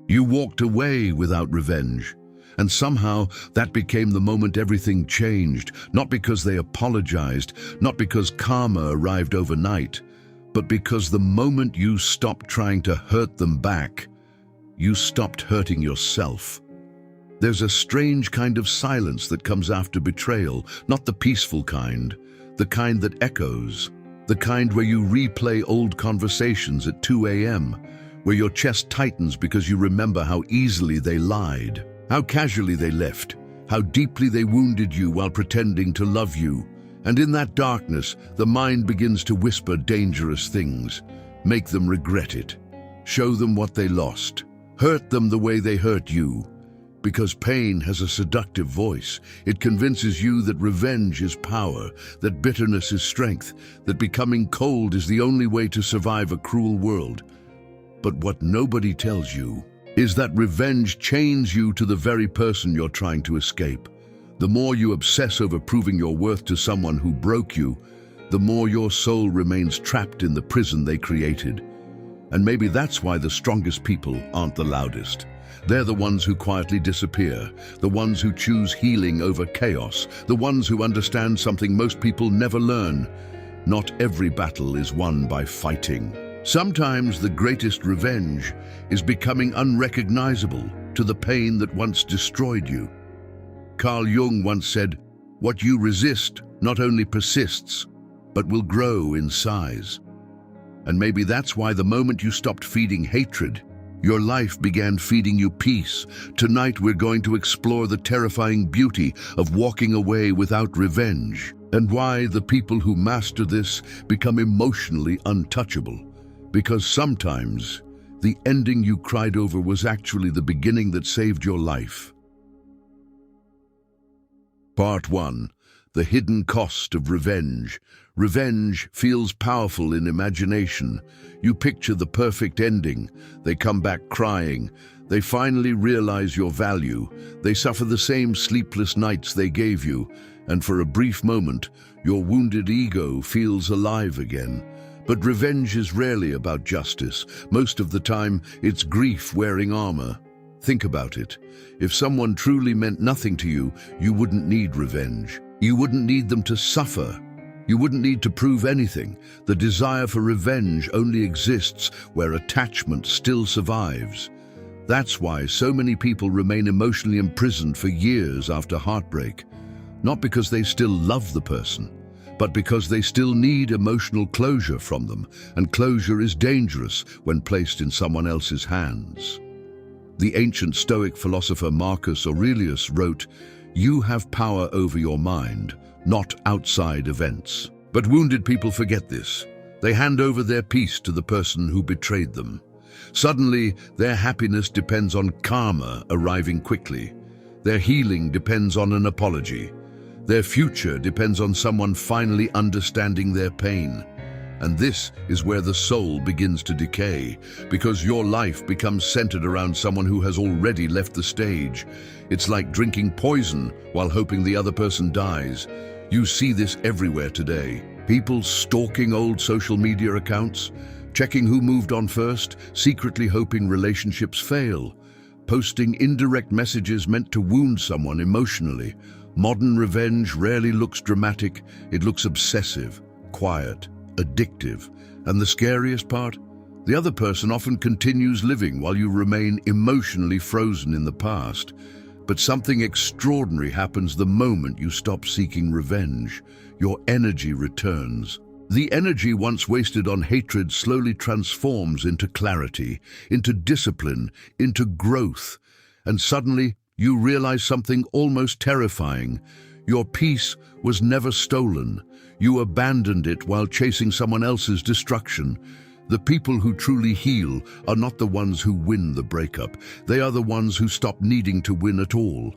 You walked away without revenge. And somehow that became the moment everything changed, not because they apologized, not because karma arrived overnight, but because the moment you stopped trying to hurt them back, you stopped hurting yourself. There's a strange kind of silence that comes after betrayal, not the peaceful kind, the kind that echoes, the kind where you replay old conversations at 2 a.m., where your chest tightens because you remember how easily they lied, how casually they left, how deeply they wounded you while pretending to love you. And in that darkness, the mind begins to whisper dangerous things, make them regret it, show them what they lost, hurt them the way they hurt you. Because pain has a seductive voice. It convinces you that revenge is power, that bitterness is strength, that becoming cold is the only way to survive a cruel world. But what nobody tells you is that revenge chains you to the very person you're trying to escape. The more you obsess over proving your worth to someone who broke you, the more your soul remains trapped in the prison they created. And maybe that's why the strongest people aren't the loudest. They're the ones who quietly disappear, the ones who choose healing over chaos, the ones who understand something most people never learn. Not every battle is won by fighting. Sometimes the greatest revenge is becoming unrecognizable to the pain that once destroyed you. Carl Jung once said, "What you resist not only persists, but will grow in size." And maybe that's why the moment you stopped feeding hatred, your life began feeding you peace. Tonight we're going to explore the terrifying beauty of walking away without revenge, and why the people who master this become emotionally untouchable. Because sometimes the ending you cried over was actually the beginning that saved your life. Part 1. The hidden cost of revenge. Revenge feels powerful in imagination. You picture the perfect ending. They come back crying. They finally realize your value. They suffer the same sleepless nights they gave you. And for a brief moment, your wounded ego feels alive again. But revenge is rarely about justice. Most of the time, it's grief wearing armor. Think about it. If someone truly meant nothing to you, you wouldn't need revenge. You wouldn't need them to suffer. You wouldn't need to prove anything. The desire for revenge only exists where attachment still survives. That's why so many people remain emotionally imprisoned for years after heartbreak. Not because they still love the person, but because they still need emotional closure from them, and closure is dangerous when placed in someone else's hands. The ancient Stoic philosopher Marcus Aurelius wrote, "You have power over your mind, not outside events." But wounded people forget this. They hand over their peace to the person who betrayed them. Suddenly, their happiness depends on karma arriving quickly. Their healing depends on an apology. Their future depends on someone finally understanding their pain. And this is where the soul begins to decay, because your life becomes centered around someone who has already left the stage. It's like drinking poison while hoping the other person dies. You see this everywhere today. People stalking old social media accounts, checking who moved on first, secretly hoping relationships fail, posting indirect messages meant to wound someone emotionally. Modern revenge rarely looks dramatic. It looks obsessive, quiet, addictive. And the scariest part? The other person often continues living while you remain emotionally frozen in the past. But something extraordinary happens the moment you stop seeking revenge. Your energy returns. The energy once wasted on hatred slowly transforms into clarity, into discipline, into growth. And suddenly, you realize something almost terrifying. Your peace was never stolen. You abandoned it while chasing someone else's destruction. The people who truly heal are not the ones who win the breakup. They are the ones who stop needing to win at all.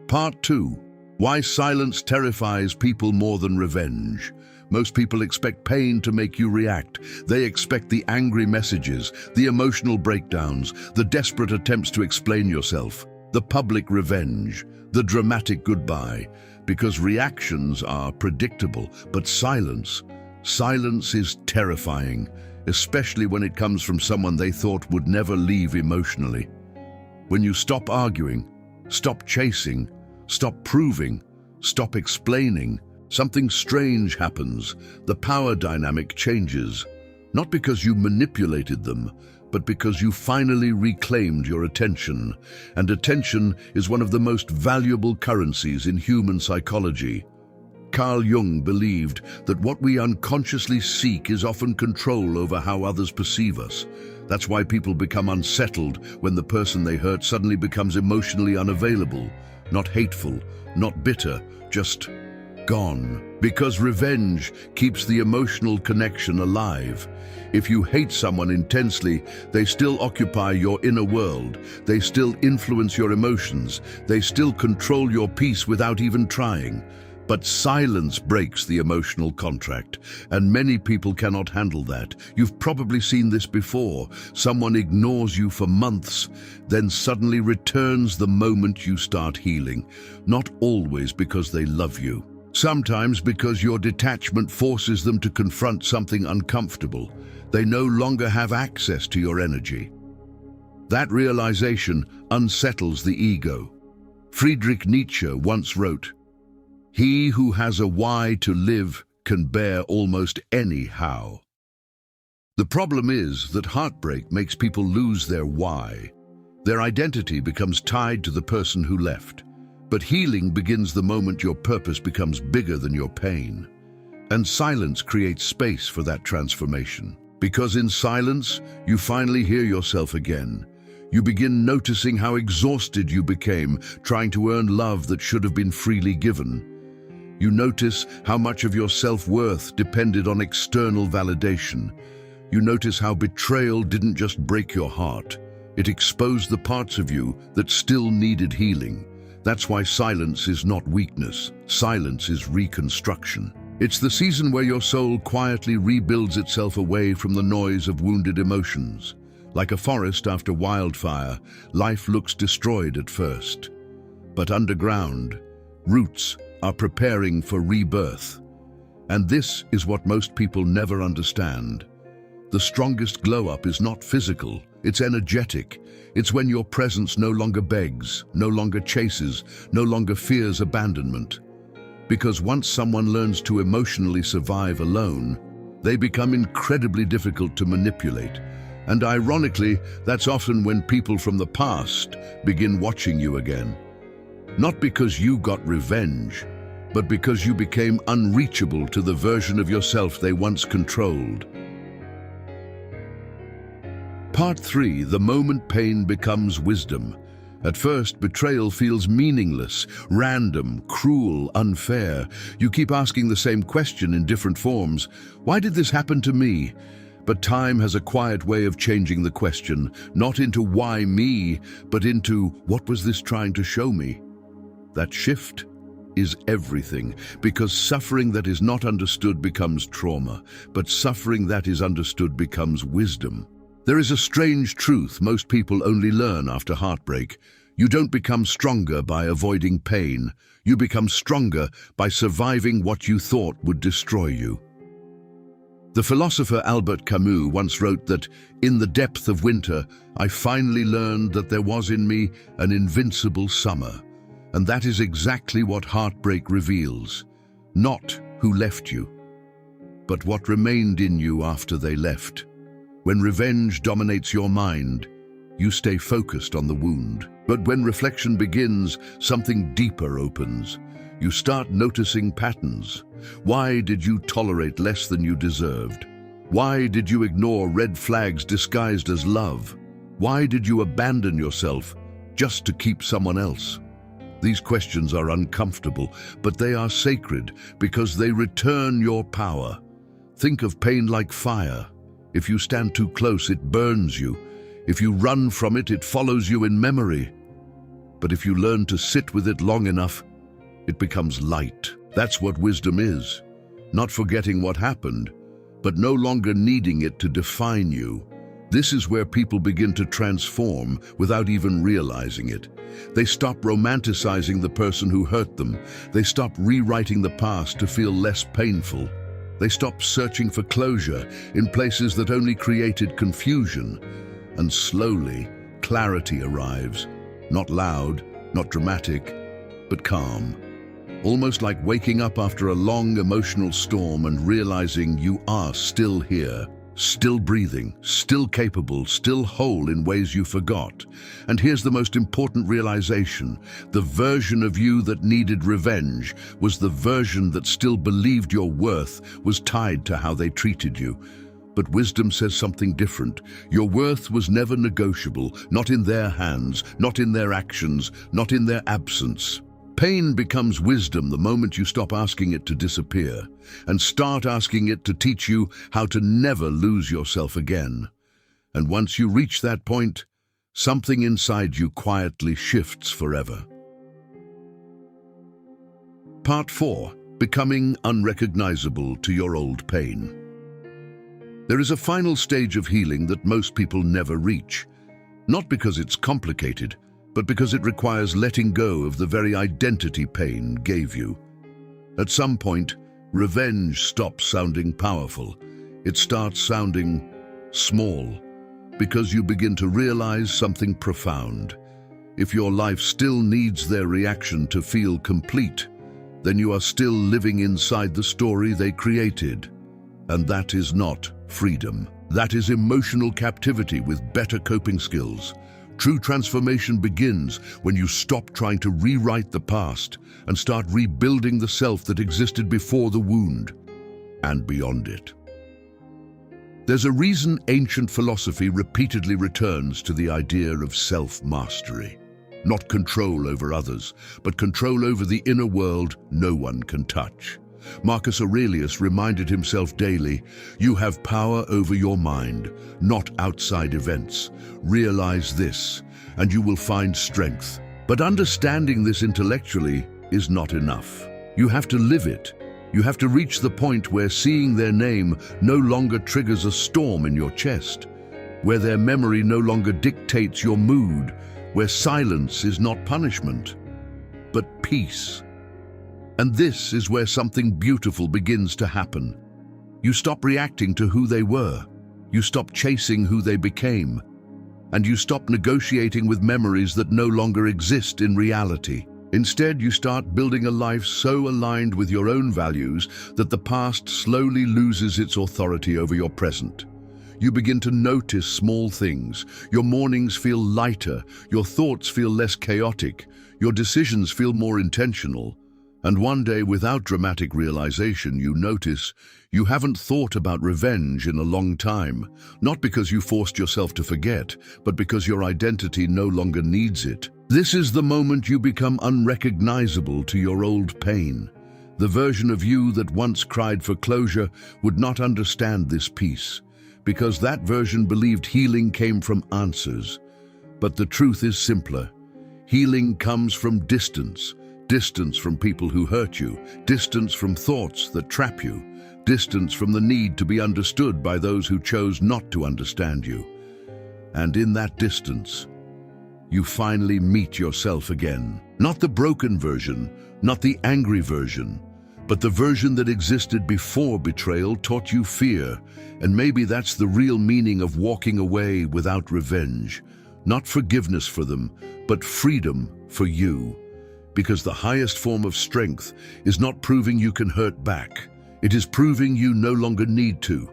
Part 2. Why silence terrifies people more than revenge. Most people expect pain to make you react. They expect the angry messages, the emotional breakdowns, the desperate attempts to explain yourself, the public revenge, the dramatic goodbye, because reactions are predictable. But silence is terrifying. especially when it comes from someone they thought would never leave emotionally. When you stop arguing, stop chasing, stop proving, stop explaining, something strange happens. The power dynamic changes, not because you manipulated them, but because you finally reclaimed your attention. And attention is one of the most valuable currencies in human psychology. Carl Jung believed that what we unconsciously seek is often control over how others perceive us. That's why people become unsettled when the person they hurt suddenly becomes emotionally unavailable, not hateful, not bitter, just gone. Because revenge keeps the emotional connection alive. If you hate someone intensely, they still occupy your inner world. They still influence your emotions. They still control your peace without even trying. But silence breaks the emotional contract, and many people cannot handle that. You've probably seen this before. Someone ignores you for months, then suddenly returns the moment you start healing. Not always because they love you. Sometimes because your detachment forces them to confront something uncomfortable. They no longer have access to your energy. That realization unsettles the ego. Friedrich Nietzsche once wrote, "He who has a why to live can bear almost any how." The problem is that heartbreak makes people lose their why. Their identity becomes tied to the person who left. But healing begins the moment your purpose becomes bigger than your pain. And silence creates space for that transformation. Because in silence, you finally hear yourself again. You begin noticing how exhausted you became trying to earn love that should have been freely given. You notice how much of your self-worth depended on external validation. You notice how betrayal didn't just break your heart. It exposed the parts of you that still needed healing. That's why silence is not weakness. Silence is reconstruction. It's the season where your soul quietly rebuilds itself away from the noise of wounded emotions. Like a forest after wildfire, life looks destroyed at first. But underground, roots are preparing for rebirth. And this is what most people never understand. The strongest glow-up is not physical, it's energetic. It's when your presence no longer begs, no longer chases, no longer fears abandonment. Because once someone learns to emotionally survive alone, they become incredibly difficult to manipulate. And ironically, that's often when people from the past begin watching you again. Not because you got revenge, but because you became unreachable to the version of yourself they once controlled. Part 3, the moment pain becomes wisdom. At first, betrayal feels meaningless, random, cruel, unfair. You keep asking the same question in different forms. Why did this happen to me? But time has a quiet way of changing the question, not into why me, but into what was this trying to show me? That shift is everything, because suffering that is not understood becomes trauma, but suffering that is understood becomes wisdom. There is a strange truth most people only learn after heartbreak. You don't become stronger by avoiding pain. You become stronger by surviving what you thought would destroy you. The philosopher Albert Camus once wrote that, "In the depth of winter, I finally learned that there was in me an invincible summer." And that is exactly what heartbreak reveals. Not who left you, but what remained in you after they left. When revenge dominates your mind, you stay focused on the wound. But when reflection begins, something deeper opens. You start noticing patterns. Why did you tolerate less than you deserved? Why did you ignore red flags disguised as love? Why did you abandon yourself just to keep someone else? These questions are uncomfortable, but they are sacred because they return your power. Think of pain like fire. If you stand too close, it burns you. If you run from it, it follows you in memory. But if you learn to sit with it long enough, it becomes light. That's what wisdom is. Not forgetting what happened, but no longer needing it to define you. This is where people begin to transform without even realizing it. They stop romanticizing the person who hurt them. They stop rewriting the past to feel less painful. They stop searching for closure in places that only created confusion. And slowly, clarity arrives. Not loud, not dramatic, but calm. Almost like waking up after a long emotional storm and realizing you are still here, still breathing, still capable, still whole in ways you forgot. And here's the most important realization. The version of you that needed revenge was the version that still believed your worth was tied to how they treated you. But wisdom says something different. Your worth was never negotiable, not in their hands, not in their actions, not in their absence. Pain becomes wisdom the moment you stop asking it to disappear and start asking it to teach you how to never lose yourself again. And once you reach that point, something inside you quietly shifts forever. Part 4. Becoming unrecognizable to your old pain. There is a final stage of healing that most people never reach, not because it's complicated, but because it requires letting go of the very identity pain gave you. At some point, revenge stops sounding powerful. It starts sounding small, because you begin to realize something profound. If your life still needs their reaction to feel complete, then you are still living inside the story they created. And that is not freedom. That is emotional captivity with better coping skills. True transformation begins when you stop trying to rewrite the past and start rebuilding the self that existed before the wound and beyond it. There's a reason ancient philosophy repeatedly returns to the idea of self-mastery. Not control over others, but control over the inner world no one can touch. Marcus Aurelius reminded himself daily, "You have power over your mind, not outside events. Realize this, and you will find strength." But understanding this intellectually is not enough. You have to live it. You have to reach the point where seeing their name no longer triggers a storm in your chest, where their memory no longer dictates your mood, where silence is not punishment, but peace. And this is where something beautiful begins to happen. You stop reacting to who they were. You stop chasing who they became. And you stop negotiating with memories that no longer exist in reality. Instead, you start building a life so aligned with your own values that the past slowly loses its authority over your present. You begin to notice small things. Your mornings feel lighter. Your thoughts feel less chaotic. Your decisions feel more intentional. And one day, without dramatic realization, you notice you haven't thought about revenge in a long time, not because you forced yourself to forget, but because your identity no longer needs it. This is the moment you become unrecognizable to your old pain. The version of you that once cried for closure would not understand this peace, because that version believed healing came from answers. But the truth is simpler. Healing comes from distance. Distance from people who hurt you, distance from thoughts that trap you, distance from the need to be understood by those who chose not to understand you. And in that distance, you finally meet yourself again. Not the broken version, not the angry version, but the version that existed before betrayal taught you fear. And maybe that's the real meaning of walking away without revenge. Not forgiveness for them, but freedom for you. Because the highest form of strength is not proving you can hurt back. It is proving you no longer need to.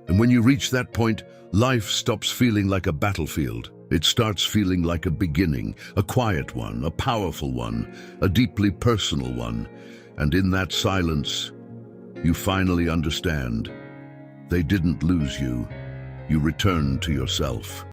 And when you reach that point, life stops feeling like a battlefield. It starts feeling like a beginning, a quiet one, a powerful one, a deeply personal one. And in that silence, you finally understand. They didn't lose you. You returned to yourself.